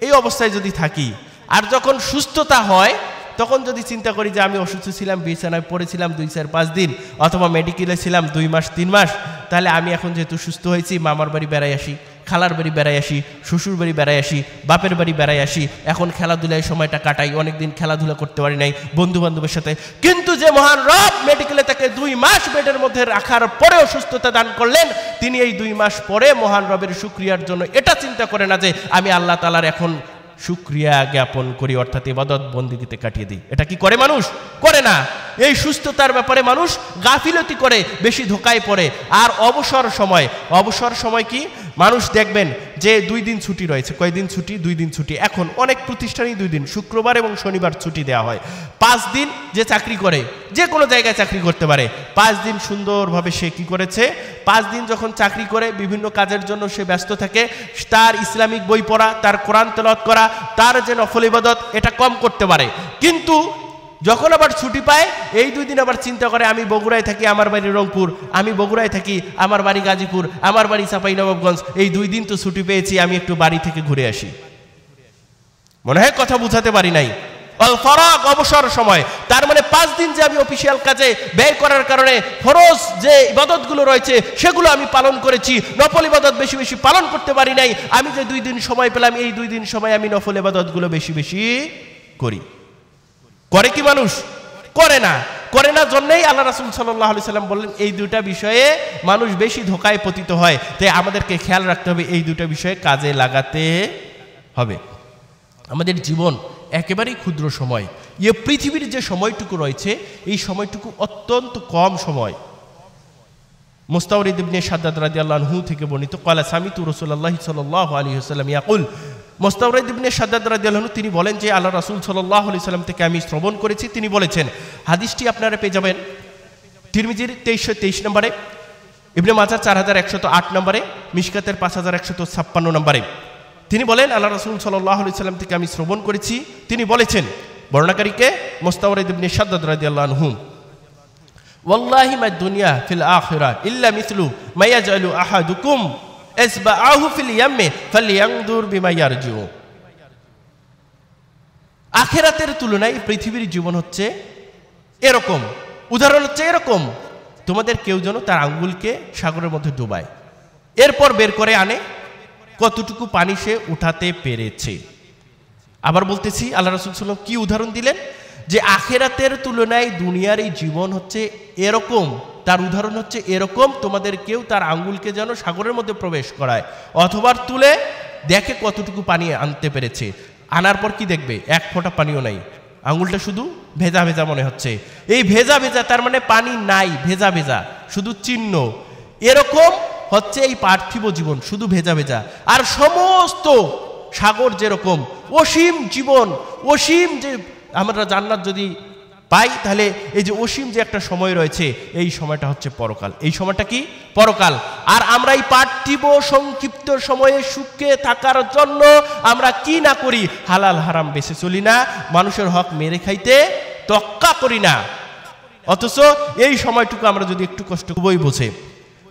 এই অবস্থায় যদি থাকি, আর যখন সুস্থতা হয় তখন যদি চিন্তা করি যে আমি অসুস্থ ছিলাম, বিছানায় পড়েছিলাম 2-4-5 দিন, অথবা মেডিকেলে ছিলাম 2 মাস 3 মাস, তাহলে আমি এখন যেহেতু সুস্থ হয়েছি, মামার বাড়ি বেড়াই আসি, খালার বাড়ি বেড়াই আসি, শ্বশুর বাড়ি বেড়াই আসি, বাপের বাড়ি বেড়াই আসি, এখন খেলাধুলায় সময়টা কাটাই, অনেকদিন খেলাধুলা করতে পারি নাই বন্ধু বান্ধবের সাথে। কিন্তু যে মহান রব মেডিকেলে তাকে 2 মাস বেডের মধ্যে রাখার পরেও সুস্থতা দান করলেন, তিনি এই 2 মাস পরে মহান রবের শুকরিয়ার জন্য এটা চিন্তা করে না যে আমি আল্লাহ তাআলার এখন শুকরিয়া জ্ঞাপন করি, অর্থাৎ ইবাদত বন্দেগীতে কাটিয়ে দিই। এটা কি করে মানুষ? করে না। এই সুস্থতার ব্যাপারে মানুষ গাফিলতি করে, বেশি ধোঁকায় পড়ে। আর অবসর সময় কি? মানুষ দেখবেন যে 2 দিন ছুটি রয়েছে, কয়দিন ছুটি? 2 দিন ছুটি। এখন অনেক প্রতিষ্ঠানই 2 দিন, শুক্রবার এবং শনিবার ছুটি দেওয়া হয়। 5 দিন যে চাকরি করে, যে কোনো জায়গায় চাকরি করতে পারে, 5 দিন সুন্দরভাবে সে কি করেছে, 5 দিন যখন চাকরি করে বিভিন্ন কাজের জন্য সে ব্যস্ত থাকে, তার ইসলামিক বই পড়া, তার কোরআন তেলাওয়াত করা, তার যে নফল ইবাদত, এটা কম করতে পারে। কিন্তু যখন আবার ছুটি পায় এই 2 দিন আবার চিন্তা করে আমি বগুড়ায় থাকি, আমার বাড়ি রংপুর, আমি বগুড়ায় থাকি, আমার বাড়ি গাজীপুর, আমার বাড়ি চাঁপাইনবাবগঞ্জ, এই 2 দিন তো ছুটি পেয়েছি, আমি একটু বাড়ি থেকে ঘুরে আসি। মনে হয় কথা বুঝাতে পারি নাই। আল ফারাগ, অবসর সময়, তার মানে 5 দিন যে আমি অফিসিয়াল কাজে ব্যয় করার কারণে ফরজ যে ইবাদতগুলো রয়েছে সেগুলো আমি পালন করেছি, নফল ইবাদত বেশি বেশি পালন করতে পারি নাই। আমি যে 2 দিন সময় পেলাম, এই 2 দিন সময় আমি নফল ইবাদতগুলো বেশি বেশি করি। করে কি মানুষ? করে না। করে না জন্যই আল্লাহ রাসূল সাল্লাল্লাহু আলাইহি সাল্লাম বললেন এই 2টা বিষয়ে মানুষ বেশি ধোঁকায় পতিত হয়। তাই আমাদেরকে খেয়াল রাখতে হবে, এই 2টা বিষয়ে কাজে লাগাতে হবে। আমাদের জীবন একেবারেই ক্ষুদ্র সময়। পৃথিবীর যে সময়টুকু রয়েছে এই সময়টুকু অত্যন্ত কম সময়। মুস্তাওরিদ ইবনে শাদ্দাদ রাদিয়াল্লাহু আনহু থেকে বর্ণিত, ক্বালা সামিতু রাসূলুল্লাহ সাল্লাল্লাহু আলাইহি ওয়াসাল্লাম ইয়াকুল, মুস্তাওরিদ ইবনে শাদ্দাদ রাদিয়াল্লাহু আনহু তিনি বলেন যে আল্লাহ রাসূল সাল্লাল্লাহু আলাইহি সাল্লাম থেকে আমি শ্রবণ করেছি, তিনি বলেছেন, হাদিসটি আপনারা পেয়ে যাবেন তিরমিজির 2323 নম্বরে, ইবনে মাজাহ 4108 নম্বরে, মিশকাতের 5156 নম্বরে। তিনি বলেন আল্লাহ রাসূল সাল্লাল্লাহু আলাইহি সাল্লাম থেকে আমি শ্রবণ করেছি, তিনি বলেছেন, বর্ণনাকারীকে মুস্তাওরিদ ইবনে শাদ্দাদ রাদিয়াল্লাহু আনহু, ওয়াল্লাহি মা দুনিয়া ফিল আখিরাহ ইল্লা মিসলু মা ইয়াজআলু আহাদুকুম ইসবাআহু ফিল ইয়ামমি ফালইয়ানজুর বিমা ইয়ারজিউ। আখিরাতের তুলনায় পৃথিবীর জীবন হচ্ছে এরকম, উদাহরণ হচ্ছে এরকম, তোমাদের কেউ যেন তার আঙ্গুলকে সাগরের মধ্যে ডুবায়, এরপর বের করে আনে কতটুকু পানি সে উঠাতে পেরেছে। আবার বলতেছি, আল্লাহ রাসূল সাল্লাল্লাহু আলাইহি ওয়াসাল্লাম কি উদাহরণ দিলেন যে আখিরাতের তুলনায় দুনিয়ার এই জীবন হচ্ছে এরকম, তার উদাহরণ হচ্ছে এরকম, তোমাদের কেউ তার আঙ্গুলকে যেন সাগরের মধ্যে প্রবেশ করায় অথবা তুলে দেখে কতটুকু পানি আনতে পেরেছে। আনার পর কি দেখবে? 1 ফোঁটা পানিও নাই, আঙ্গুলটা শুধু ভেজা ভেজা মনে হচ্ছে। এই ভেজা ভেজা তার মানে পানি নাই, ভেজা ভেজা শুধু চিহ্ন। এরকম হচ্ছে এই পার্থিব জীবন, শুধু ভেজা ভেজা। আর সমস্ত সাগর যেরকম অসীম জীবন, অসীম যে আমরা জান্নাত যদি পাই তাহলে এই যে অসীম যে একটা সময় রয়েছে এই সময়টা হচ্ছে পরকাল। এই সময়টা কি? পরকাল। আর আমরা এই পার্থিব সংক্ষিপ্ত সময়ে সুখে থাকার জন্য আমরা কি না করি? হালাল হারাম বেছে চলি না, মানুষের হক মেরে খাইতে তক্কা করি না। অথচ এই সময়টুকু আমরা যদি একটু কষ্ট বই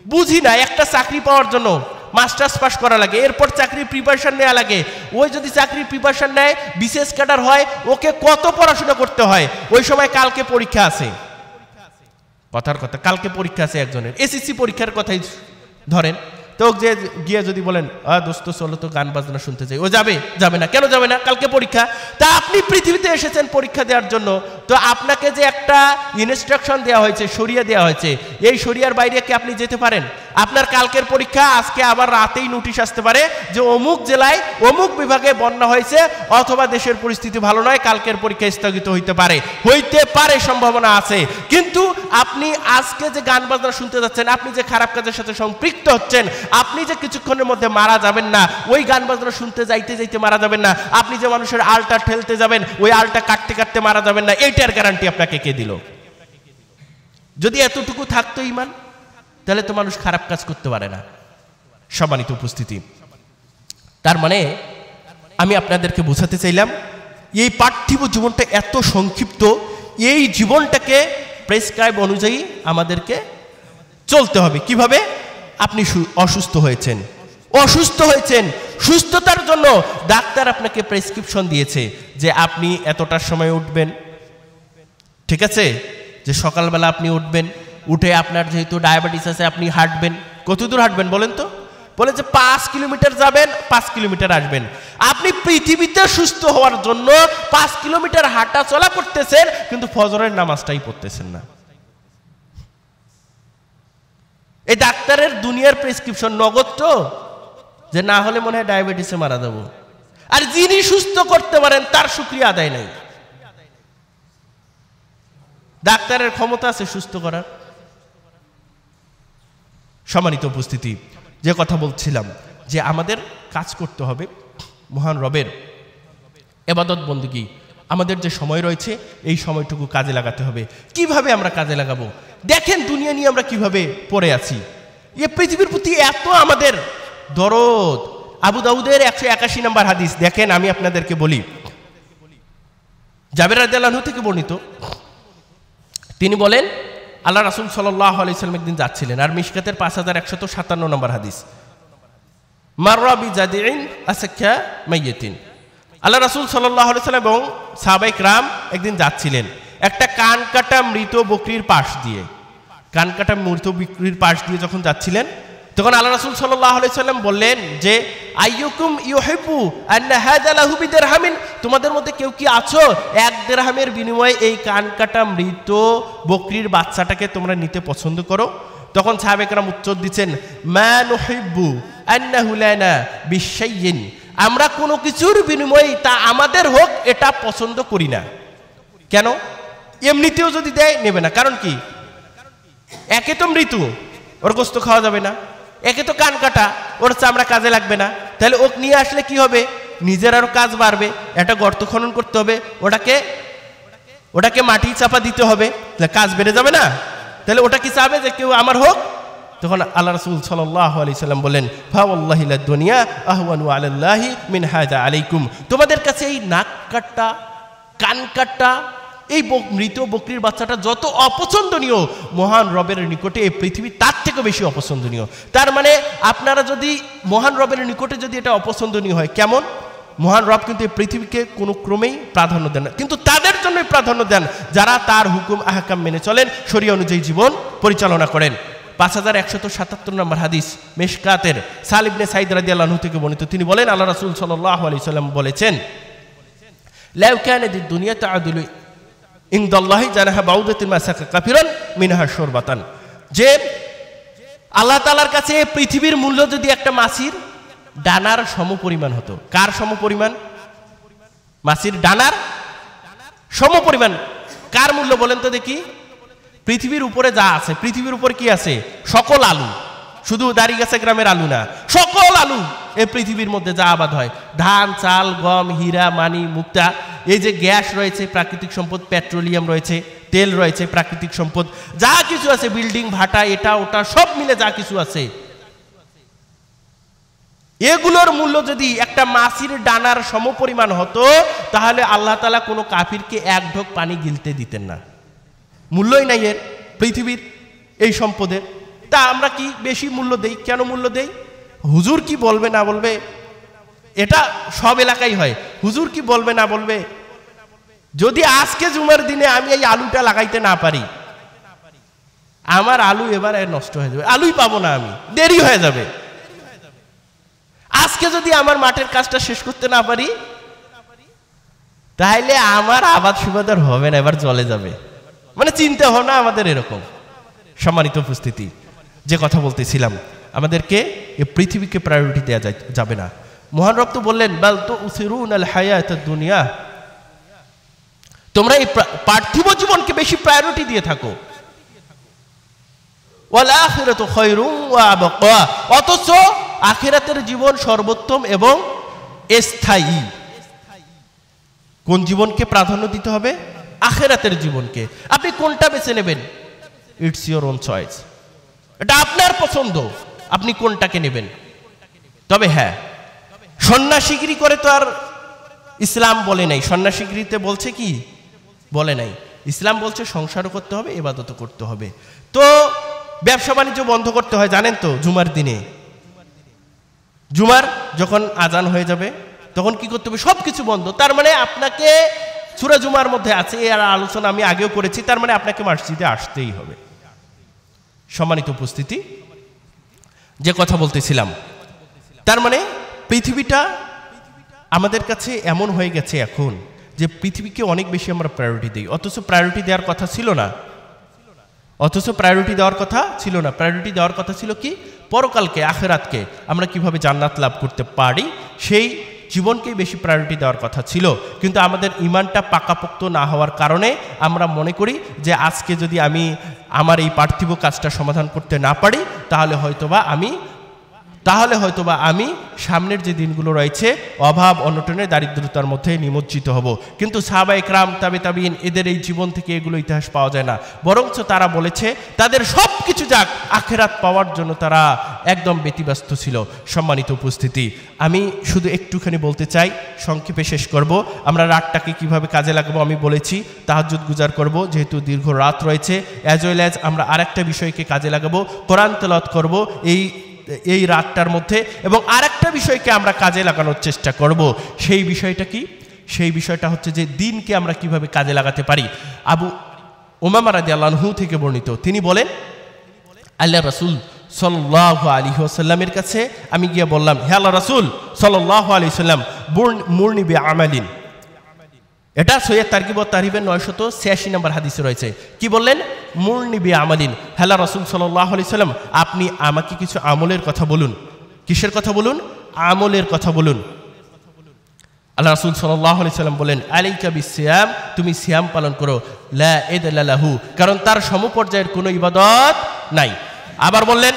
বুঝি না, একটা চাকরি পাওয়ার জন্য মাস্টার্স পাস করা লাগে, এরপর চাকরির প্রিপারেশন নেওয়া লাগে। ওই যদি চাকরির প্রিপারেশন নেয়, বিশেষ ক্যাডার হয়, ওকে কত পড়াশোনা করতে হয়। ওই সময় কালকে পরীক্ষা আছে, কথার কথা কালকে পরীক্ষা আছে একজনের, এসএসসি পরীক্ষার কথাই ধরেন, তো যে গিয়ে যদি বলেন দোস্ত চলো তো গান বাজনা শুনতে চাই, ও যাবে না। কেন যাবে না? কালকে পরীক্ষা। তা আপনি পৃথিবীতে এসেছেন পরীক্ষা দেওয়ার জন্য, তো আপনাকে যে একটা ইনস্ট্রাকশন দেওয়া হয়েছে, শরিয়া দেওয়া হয়েছে, এই শরিয়ার বাইরে কি আপনি যেতে পারেন? আপনার কালকের পরীক্ষা, আজকে আবার রাতেই নোটিশ আসতে পারে যে অমুক জেলায় অমুক বিভাগে বন্যা হয়েছে অথবা দেশের পরিস্থিতি ভালো নয়, কালকের পরীক্ষা স্থগিত হইতে পারে, সম্ভাবনা আছে। কিন্তু আপনি আজকে যে গান বাজনা শুনতে যাচ্ছেন, আপনি যে খারাপ কাজের সাথে সম্পৃক্ত হচ্ছেন, আপনি যে কিছুক্ষণের মধ্যে মারা যাবেন না, ওই গান বাজনা শুনতে যাইতে যাইতে মারা যাবেন না, আপনি যে মানুষের আলটা ঠেলতে যাবেন, ওই আলটা কাটতে কাটতে মারা যাবেন না, এইটার গ্যারান্টি আপনাকে কে দিল? যদি এতটুকু থাকতো ঈমান, তাহলে তো মানুষ খারাপ কাজ করতে পারে না। সম্মানিত উপস্থিতি, তার মানে আমি আপনাদেরকে বোঝাতে চাইলাম এই পার্থিব জীবনটা এত সংক্ষিপ্ত, এই জীবনটাকে প্রেসক্রাইব অনুযায়ী আমাদেরকে চলতে হবে। কিভাবে? আপনি অসুস্থ হয়েছেন, সুস্থতার জন্য ডাক্তার আপনাকে প্রেসক্রিপশন দিয়েছে যে আপনি এতটার সময় উঠবেন, ঠিক আছে, যে সকালবেলা আপনি উঠবেন, উঠে আপনার যেহেতু ডায়াবেটিস আছে আপনি হাঁটবেন। কত দূর হাঁটবেন বলেন তো? বলে যে 5 কিলোমিটার যাবেন, 5 কিলোমিটার আসবেন। আপনি পৃথিবীতে সুস্থ হওয়ার জন্য 5 কিলোমিটার হাঁটা চলা করতেছেন, কিন্তু ফজরের নামাজটাই পড়তেছেন না। এই ডাক্তারের দুনিয়ার প্রেসক্রিপশন নগদ তো, যে না হলে মনে হয় ডায়াবেটিসে মারা যাবো। আর যিনি সুস্থ করতে পারেন তার শুকরিয়া আদায় নাই। ডাক্তারের ক্ষমতা আছে সুস্থ করার। সম্মানিত উপস্থিতি, যে কথা বলছিলাম যে আমাদের কাজ করতে হবে মহান রবের ইবাদত বন্দেগী। আমাদের যে সময় রয়েছে এই সময়টুকু কাজে লাগাতে হবে। কিভাবে আমরা কাজে লাগাবো? দেখেন দুনিয়া নিয়ে আমরা কিভাবে পড়ে আছি। এই পৃথিবীর প্রতি এত আমাদের দরদ। আবু দাউদের 181 নম্বর হাদিস দেখেন, আমি আপনাদেরকে বলি জাবের রাদিয়াল্লাহু আনহু থেকে বর্ণিত, তিনি বলেন আল্লাহ রাসূল সাল্লাল্লাহু আলাইহি ওয়াসাল্লাম একদিন যাচ্ছিলেন, আর মিশকাতের 5157 নম্বর হাদিস, মাররা বিজাদিন আসকা মাইয়িতিন। আল্লাহ রাসূল সাল্লাল্লাহু আলাইহি ওয়াসাল্লাম এবং সাহাবায়ে কিরাম একদিন যাচ্ছিলেন একটা কান কাটা মৃত বকরির পাশ দিয়ে। কান কাটা মৃত বকরির পাশ দিয়ে যখন যাচ্ছিলেন, তখন আল্লাহ রাসূল সাল্লাল্লাহু আলাইহি ওয়াসাল্লাম বললেন যে আইয়ুকুম ইউহিব্বু আন্না হাযা লাহু বিদিরহামিন, তোমাদের মধ্যে কেউ কি আছো 1 দিরহামের বিনিময়ে এই কান কাটা মৃত বকরির বাচ্চাটাকে তোমরা নিতে পছন্দ করো? তখন সাহাবায়ে কেরাম উত্তর দিচ্ছেন, মা নুহিব্বু আন্নাহু লানা বিশাইইন, আমরা কোনো কিছুর বিনিময়ে তা আমাদের হোক এটা পছন্দ করি না। কেন? এমনিতেও যদি দেয় নেবে না, কারণ কি? একে তো মৃত্যু, ওর গোস্ত খাওয়া যাবে না, একে তো কান কাটা, ওর চামড়া কাজে লাগবে না, তাহলে ওক নিয়ে আসলে কি হবে? নিজের আরো কাজ বাড়বে, একটা গর্ত খনন করতে হবে, ওটাকে মাটি চাপা দিতে হবে, কাজ বেড়ে যাবে না? তাহলে ওটা কি চাবে যে কেউ আমার হোক? তখন আল্লাহ রাসূল সাল্লাল্লাহু আলাইহি সাল্লাম বলেন, ফাওয়াল্লাহি লাদ দুনিয়া আহওয়ানু আলাল্লাহি মিন হাযা আলাইকুম, তোমাদের কাছে এই নাক কাটা কান কাটা এই মৃত বকরির বাচ্চাটা যত অপছন্দনীয়, মহান রবের নিকটে এই পৃথিবী তার থেকে বেশি অপছন্দনীয়। তার মানে আপনারা যদি মহান রবের নিকটে যদি এটা অপছন্দনীয় হয়, কেমন? মহান রব কিন্তু এই পৃথিবীকে কোনো ক্রমেই প্রাধান্য দেন না, কিন্তু তাদের জন্যই প্রাধান্য দেন যারা তার হুকুম আহকাম মেনে চলেন, শরীয়ত অনুযায়ী জীবন পরিচালনা করেন। 5177 নম্বর হাদিস, মিশকাতের সাল ইবনে সাঈদ রাদিয়াল্লাহু আনহু থেকে বর্ণিত, তিনি বলেন আল্লাহ রাসূল সাল্লাল্লাহু আলাইহি সাল্লাম বলেছেন, লাউ কানাত দুনিয়া তাআদুলু ইনদাল্লাহি জানাহা বাউদাতিন মা সাকা কাফিরান মিনহা শুরবাতান, যে আল্লাহ তাআলার কাছে পৃথিবীর মূল্য যদি একটা মাছির ডানার সমপরিমাণ হতো। কার সমপরিমাণ? মাছির ডানার সমপরিমাণ। কার মূল্য বলেন তো দেখি? পৃথিবীর উপরে যা আছে, পৃথিবীর উপরে কি আছে? সকল আলু, শুধু দাড়িগাছা গ্রামের আলু না, সকল আলু এই পৃথিবীর মধ্যে যা আবাদ হয়, ধান, চাল, গম, হীরা, মানি, মুক্তা, এই যে গ্যাস রয়েছে প্রাকৃতিক সম্পদ, পেট্রোলিয়াম রয়েছে, তেল রয়েছে প্রাকৃতিক সম্পদ, যা কিছু আছে, বিল্ডিং, ভাটা, এটা ওটা সব মিলে যা কিছু আছে, এগুলোর মূল্য যদি একটা মাছির ডানার সমপরিমাণ হতো, তাহলে আল্লাহ তাআলা কোনো কাফিরকে এক ঢোক পানি গিলতে দিতেন না। মূল্যই নাই এর পৃথিবীর এই সম্পদের। তা আমরা কি বেশি মূল্য দেই? কেন মূল্য দেই? হুজুর কি বলবে না বলবে, এটা সব এলাকায় হয়। হুজুর কি বলবে না বলবে, যদি আজকে জুমার দিনে আমি এই আলুটা লাগাইতে না পারি, আমার আলু এবার নষ্ট হয়ে যাবে, আলুই পাবো না, আমি দেরি হয়ে যাবে। আজকে যদি আমার মাঠের কাজটা শেষ করতে না পারি, তাহলে আমার আবাদ সুবাদার হবে না, এবার চলে যাবে। মানে চিন্তা ভাবনা আমাদের এরকম। সম্মানিত উপস্থিতি, যে কথা বলতেছিলাম, আমাদেরকে এই পৃথিবীকে প্রায়োরিটি দেওয়া যাবে না। মহান রব তো বললেন, বাল তুসিরুনাল হায়াতাদ দুনিয়া, তোমরা এই পার্থিব জীবনকে বেশি প্রায়োরিটি দিয়ে থাকো, ওয়াল আখিরাতু খায়রুম ওয়া আবকা, অথচ আখিরাতের জীবন সর্বোত্তম এবং স্থায়ী। কোন জীবনকে প্রাধান্য দিতে হবে? আখিরাতের জীবনকে। আপনি কোনটা বেছে নেবেন? ইটস ইওর ওন চয়েস, এটা আপনার পছন্দ, আপনি কোনটাকে নেবেন। তবে হ্যাঁ, সন্ন্যাসীগিরি করে তো আর ইসলাম বলে নাই। সন্ন্যাসীগিরিতে বলছে কি? বলে নাই। ইসলাম বলছে সংসারও করতে হবে, ইবাদতও করতে হবে। তো ব্যবসা বাণিজ্য বন্ধ করতে হয়, জানেন তো? জুমার দিনে, জুমার যখন আজান হয়ে যাবে তখন কি করতে হবে? সবকিছু বন্ধ। তার মানে আপনাকে, সূরা জুমার মধ্যে আছে, এর আলোচনা আমি আগেও করেছি, তার মানে আপনাকে মসজিদে আসতেই হবে। সম্মানিত উপস্থিতি, যে কথা বলতেছিলাম, তার মানে পৃথিবীটা আমাদের কাছে এমন হয়ে গেছে এখন যে পৃথিবীকে অনেক বেশি আমরা প্রায়োরিটি দিই, অথচ প্রায়োরিটি দেওয়ার কথা ছিল না। প্রায়োরিটি দেওয়ার কথা ছিল কি? পরকালকে, আখিরাতকে, আমরা কিভাবে জান্নাত লাভ করতে পারি, সেই জীবনকেই বেশি প্রায়োরিটি দেওয়ার কথা ছিল। কিন্তু আমাদের ঈমানটা পাকাপোক্ত না হওয়ার কারণে আমরা মনে করি যে আজকে যদি আমি আমার এই পার্থিব কাজটা সমাধান করতে না পারি, তাহলে হয়তোবা আমি তাহলে হয়তোবা আমি সামনের যে দিনগুলো রয়েছে অভাব অনটনে দারিদ্রতার মধ্যে নিমজ্জিত হব। কিন্তু সাহাবায়ে কেরাম তাবিঈন এদের এই জীবন থেকে এগুলো ইতিহাস পাওয়া যায় না, বরঞ্চ তারা বলেছে তাদের সব কিছু যাক, আখিরাত পাওয়ার জন্য তারা একদম ব্যতিব্যস্ত ছিল। সম্মানিত উপস্থিতি, আমি শুধু একটুখানি বলতে চাই, সংক্ষেপে শেষ করব। আমরা রাতটাকে কিভাবে কাজে লাগাবো আমি বলেছি, তাহাজ্জুদ গুজার করব যেহেতু দীর্ঘ রাত রয়েছে, অ্যাজ ওয়েল অ্যাজ আমরা আরেকটা বিষয়কে কাজে লাগাবো, কোরআন তেলাওয়াত করব এই রাতটার মধ্যে, এবং আরেকটা বিষয়কে আমরা কাজে লাগানোর চেষ্টা করব। সেই বিষয়টা কি? সেই বিষয়টা হচ্ছে যে দিনকে আমরা কিভাবে কাজে লাগাতে পারি। আবু উমামা রাদিয়াল্লাহু আনহু থেকে বর্ণিত, তিনি বলেন আল্লাহ রাসূল সাল্লাল্লাহু আলাইহি ওয়াসাল্লামের কাছে আমি গিয়ে বললাম, হে আল্লাহ রাসূল সাল্লাল্লাহু আলাইহি ওয়াসাল্লাম, মুরনি বিআমালিন। এটা সহিহ তারগিব ওয়াত তারহিবের 986 নম্বর হাদিসে রয়েছে। কি বললেন? মুরনি বিআমালিন, হে আল্লাহ রাসূল সাল্লাল্লাহু আলাইহি ওয়াসাল্লাম, আপনি আমাকে কিছু আমলের কথা বলুন। কিসের কথা বলুন? আমলের কথা বলুন। আল্লাহ রাসূল সাল্লাল্লাহু আলাইহি ওয়াসাল্লাম বলেন, আলাইকা বিসিয়াম, তুমি সিয়াম পালন করো, লা ইদাল্লা লাহু, কারণ তার সমপর্যায়ের কোনো ইবাদত নাই। আবার বললেন,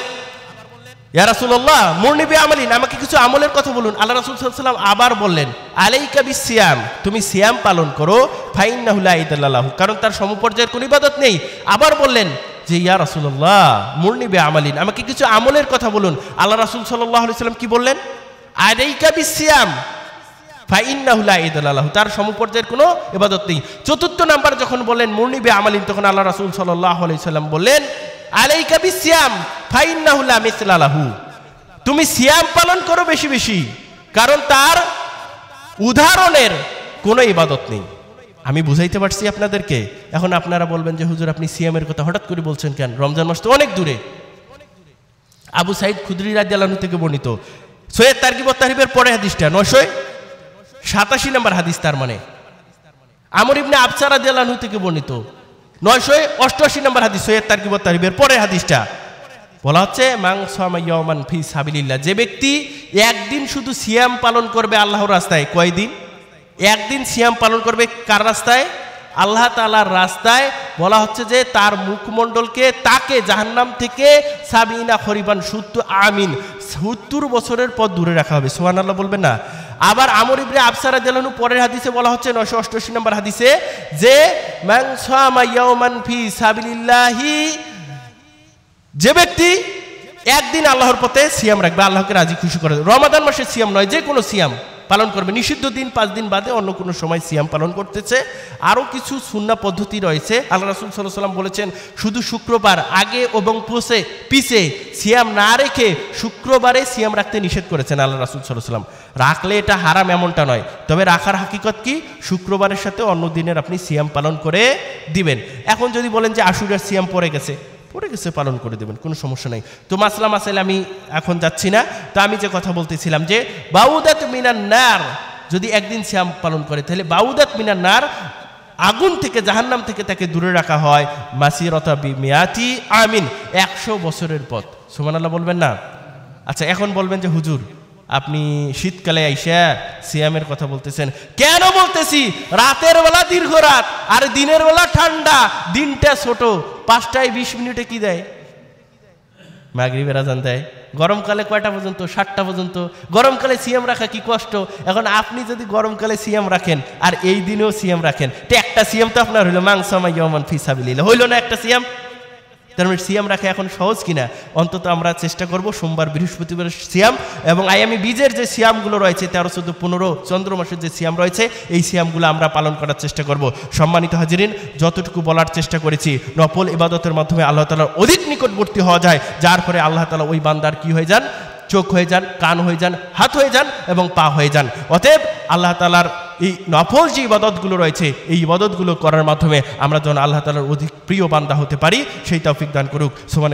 ইয়া রাসূলুল্লাহ মুরনি বিআমালিন, আমাকে কিছু আমলের কথা বলুন। আল্লাহ রাসূল সাল্লাল্লাহু আলাইহি ওয়াসাল্লাম আবার বললেন, আলাইকা বিসিয়াম, তুমি সিয়াম পালন করো, ফাইন্নাহু লা ইদাল্লা লাহু, কারণ তার সমপর্যায়ের কোনো ইবাদত নেই। আবার বললেন যে ইয়া রাসূলুল্লাহ মুরনি বিআমালিন, আমাকে কিছু আমলের কথা বলুন। আল্লাহ রাসূল সাল্লাল্লাহু আলাইহি ওয়াসাল্লাম কি বললেন? আলাইকা বিসিয়াম ফাইন্নাহু লা ইদাল্লা লাহু, তার সমপর্যায়ের কোনো ইবাদত নেই। চতুর্থ নাম্বার যখন বললেন মুরনি বিআমালিন, তখন আল্লাহ রাসূল সাল্লাল্লাহু আলাইহি ওয়াসাল্লাম বললেন, আলাইকা বিসিয়াম ফাইন্নাহু লা মিসলা লাহু, তুমি সিয়াম পালন করো বেশি বেশি, কারণ তার উদাহরণের কোনো ইবাদত নেই। আমি বুঝাইতে পারছি আপনাদেরকে? এখন আপনারা বলবেন যে হুজুর আপনি সিয়ামের কথা হঠাৎ করে বলছেন কেন, রমজান মাস তো অনেক দূরে। আবু সাঈদ খুদরি রাদিয়াল্লাহু আনহু থেকে বর্ণিত, সহিহ তারগিব ওয়াত তারহিবের পরে হাদিসটা 987 নম্বর হাদিস, তার মানে আমর ইবনে আবসা রাদিয়াল্লাহু আনহু থেকে বর্ণিত 988 নম্বর হাদিস, সহিহ তারগিব ওয়াত তারহিবের পরে হাদিসটা বলা হচ্ছে, মান সামা ইয়াওমান ফি সাবিলিল্লাহ, যে ব্যক্তি একদিন শুধু সিয়াম পালন করবে আল্লাহর রাস্তায়। কয়দিন? একদিন সিয়াম পালন করবে কার রাস্তায়? আল্লাহ তাআলার রাস্তায়। বলা হচ্ছে যে তার মুখমণ্ডলকে, তাকে জাহান্নাম থেকে সাবিনা খরিবান 70 বছরের পর দূরে রাখা হবে। সুবহানাল্লাহ বলবেন না? আবার আমর ইবনে আবসা রাদিয়াল্লাহু আনহু পরের হাদিসে বলা হচ্ছে 988 নম্বর হাদিসে, যে মান সামা ইয়াওমান ফি সাবিলিল্লাহি, যে ব্যক্তি একদিন আল্লাহর পথে সিয়াম রাখবে, আল্লাহকে রাজি খুশি করে, রমাদান মাসে সিয়াম নয়, যে কোনো সিয়াম পালন করবে, নিষিদ্ধ দিন 5 দিন বাদে অন্য কোনো সময় সিয়াম পালন করতেছে। আরও কিছু সুন্নাহ পদ্ধতি রয়েছে। আল্লাহ রাসূল সাল্লাল্লাহু আলাইহি ওয়াসাল্লাম বলেছেন শুধু শুক্রবার আগে এবং পিছে সিয়াম না রেখে শুক্রবারে সিয়াম রাখতে নিষেধ করেছেন আল্লাহ রাসূল সাল্লাল্লাহু আলাইহি ওয়াসাল্লাম। রাখলে এটা হারাম এমনটা নয়, তবে রাখার হাকিকত কি? শুক্রবারের সাথে অন্য দিনের আপনি সিয়াম পালন করে দিবেন। এখন যদি বলেন যে আশুরার সিয়াম পড়ে গেছে, পালন করে দেবেন, কোনো সমস্যা নাই। তো মাসাইল আমি এখন যাচ্ছি না। তো আমি যে কথা বলতেছিলাম যে বাউদাত মিনান নার, যদি একদিন সিয়াম পালন করে তাহলে বাউদাত মিনান নার, আগুন থেকে, জাহান্নাম থেকে তাকে দূরে রাখা হয় মাসিরাতা বিমিয়াতি আমিন, 100 বছরের পথ। সুবহানাল্লাহ বলবেন না? আচ্ছা, এখন বলবেন যে হুজুর আপনি শীতকালে আইসা সিয়ামের কথা বলতেছেন। কেন বলতেছি? রাতের বেলা দীর্ঘ রাত আর দিনের বেলা ঠান্ডা, দিনটা ছোট, 5টায় 20 মিনিটে কি দেয়? মাগরিবের আজান দেয়। গরমকালে কয়টা পর্যন্ত? 7টা পর্যন্ত। গরমকালে সিয়াম রাখা কি কষ্ট। এখন আপনি যদি গরমকালে সিয়াম রাখেন আর এই দিনেও সিয়াম রাখেন, তো একটা সিয়াম তো আপনার হইলো মান সামা ইয়াওমান ফি সাবিলিল্লাহ, হইল না একটা সিয়াম? তার মানে সিয়াম রাখা এখন সহজ কিনা? অন্তত আমরা চেষ্টা করব সোমবার বৃহস্পতিবার সিয়াম, এবং আয়ামি বীজের যে সিয়ামগুলো রয়েছে 13, 14, 15 চন্দ্র মাসের যে সিয়াম রয়েছে, এই সিয়ামগুলো আমরা পালন করার চেষ্টা করব। সম্মানিত হাজিরিন, যতটুকু বলার চেষ্টা করেছি, নফল ইবাদতের মাধ্যমে আল্লাহ তাআলার অধিক নিকটবর্তী হওয়া যায়, যার পরে আল্লাহ তাআলা ওই বান্দার কি হয়ে যান? চোখ হয়ে যান, কান হয়ে যান, হাত হয়ে যান এবং পা হয়ে যান। অতএব আল্লাহ তাআলার এই নফল যে ইবাদতগুলো রয়েছে, এই ইবাদতগুলো করার মাধ্যমে আমরা যেন আল্লাহ তাআলার অধিক প্রিয় বান্দা হতে পারি, সেই তৌফিক দান করুক।